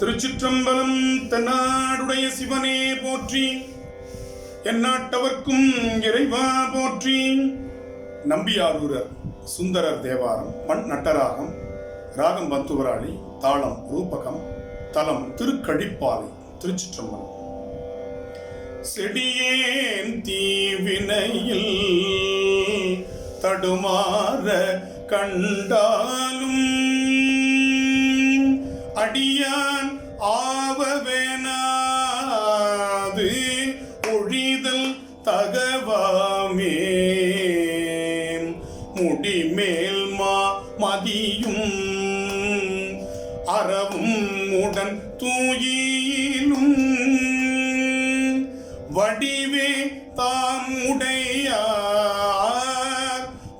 திருச்சிற்றம்பலம். தென்னாடுடைய சிவனே போற்றி, எந்நாட்டவர்க்கும் இறைவா போற்றி. நம்பியாரூரர் சுந்தரர் தேவாரம். மண் நட்டராகம். ராகம் பந்துவராளி. தாளம் ரூபகம். தலம் திருக்கழிப்பாலை. திருச்சிற்றம்பலம். செடியேன் தீவினையில் தடுமாற கண்டாலும் அடியான் ஆவவேனாது ஒழிதல் தகவாமே. முடிமேல் மதியும் அறவும் உடன் தூயிலும் வடிவே தாமுடையார்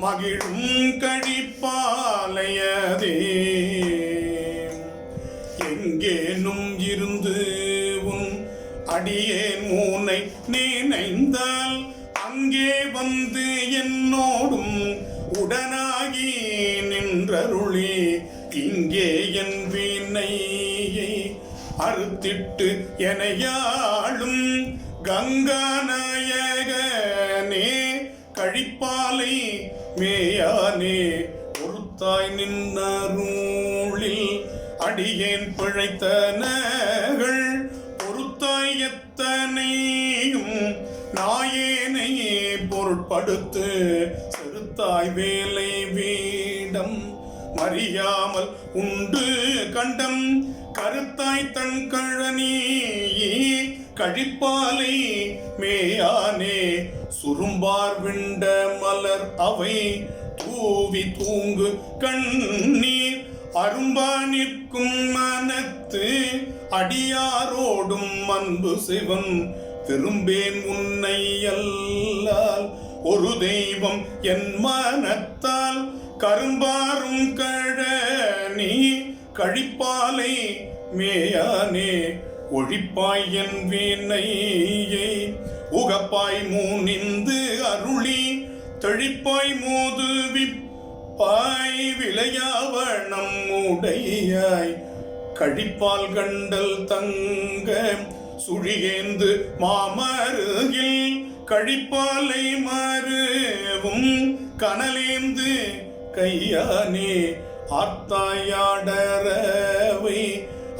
மகிழும் கழிப்பாலையதே. எங்கேனும் இருந்து உன் அடியேன் மூனை நினைந்தால் அங்கே வந்து என்னோடும் உடனாகி நின்றருளி இங்கே என் வினையை அறுத்திட்டு எனையாளும் கங்காநாயகனே கழிப்பாலை மேயானே. ஒருத்தாய் நின்னருளில் அடியேன் பிழைத்தனகள் பொறுத்தாய் எத்தனையும் நாயேனை பொருட்படுத்து செருத்தாய் வேலை வீடம் மறியாமல் உண்டு கண்டம் கருத்தாய் தன் கழனி கழிப்பாலை மேயானே. சுரும்பார் விண்ட மலர் அவை தூவி தூங்கு கண்ணீர் அரும்பா நிற்கும் மனத்து அடியாரோடும் அன்பு சிவன் திரும்பேன் உன்னை அல்லால் ஒரு தெய்வம் என் மனத்தால் கரும்பாரும் கழனி கழிப்பாலை மேயானே. ஒழிப்பாய் என் வீணையை உகப்பாய் மூனிந்து அருளி தெழிப்பாய் மோதுவிப்பாய் விளையாவணம் உடையாய் கழிப்பால் கண்டல் தங்க சுழியேந்து மாமருகில் கழிப்பாலை மருவும் கனலேந்து கையானே. ஆர்த்தாயாடரவை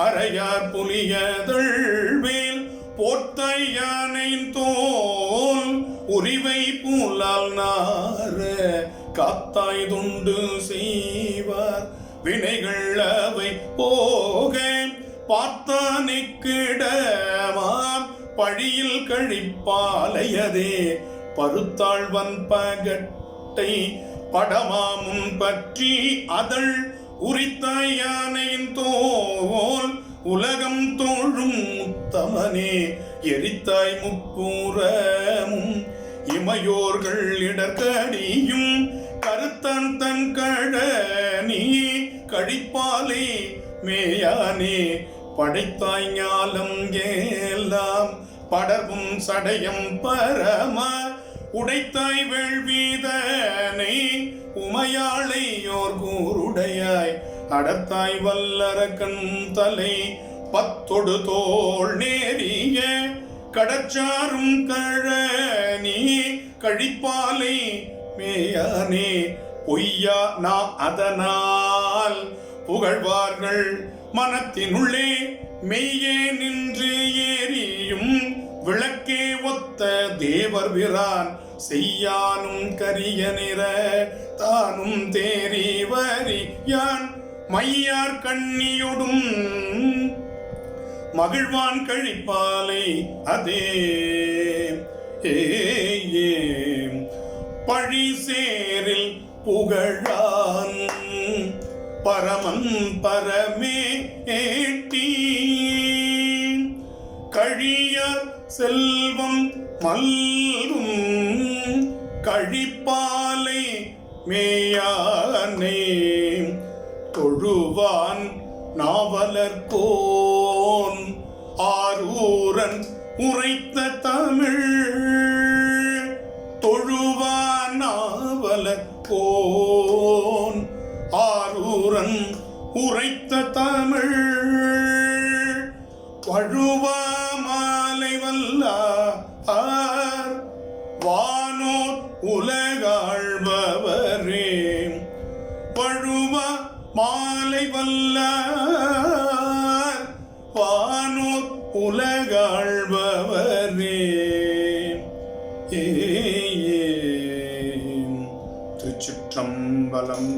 அறையார் புலியதழ்வேல் போர்த்தாய் யானையின் தோல் உரிவை பூலால் நார காத்தாய் துண்டு செய்வார் வினைகள் அவை போக பார்த்தானிக்கிடமாம் பழியில் கழிப்பாலையதே. பருத்தாழ்வன் பகட்டை படமாமும் பற்றி அதழ் உரித்தாய் யானையின் தோல் உலகம் தோழும் முத்தமனே. எரித்தாய் முப்புறமும் இமையோர்கள் இடர்கடியும் கருத்தான் தன் கழனி கழிப்பாலை மேயானே. படைத்தாய் ஞாலம் ஏலாம் படர்வும் சடையம் பரம உடைத்தாய் வேள்வீதனை உமையாளையோர் கூருடையாய் அடத்தாய் வல்லரக்கன் தலை பத்தொடு தோள் நேரிய கடச்சாரும் கழனி கழிப்பாலை மேயானே. பொய்யா நா அதனால் புகழ்வார்கள் மனத்தினுள்ளே மெய்யே நின்று ஏறியும் விளக்கே ஒத்த தேவர் விரான் செய்யானும் கரிய நிற தானும் தேறி வரியான் மையார் கண்ணியொடும் மகிழ்வான் கழிப்பாலை அதே. பழி சேரில் புகழான் பரமன் பரமே ஏட்டி கழிய செல்வம் மல்கும் கழிப்பாலை மேயானே. தொழுவான் நாவலர்கோன் ஆரூரன் உரைத்த தமிழ் தொழுவான் நாவலர்கோன் ஆரூரன் உரைத்த தமிழ் வழுவா மாலை வல்லார் வானோர் உலகாழ்பவரே வழுவா மாலை வல்லார் வானோர் உலகாழ்பவரே திருச்சிற்றம்பலம்.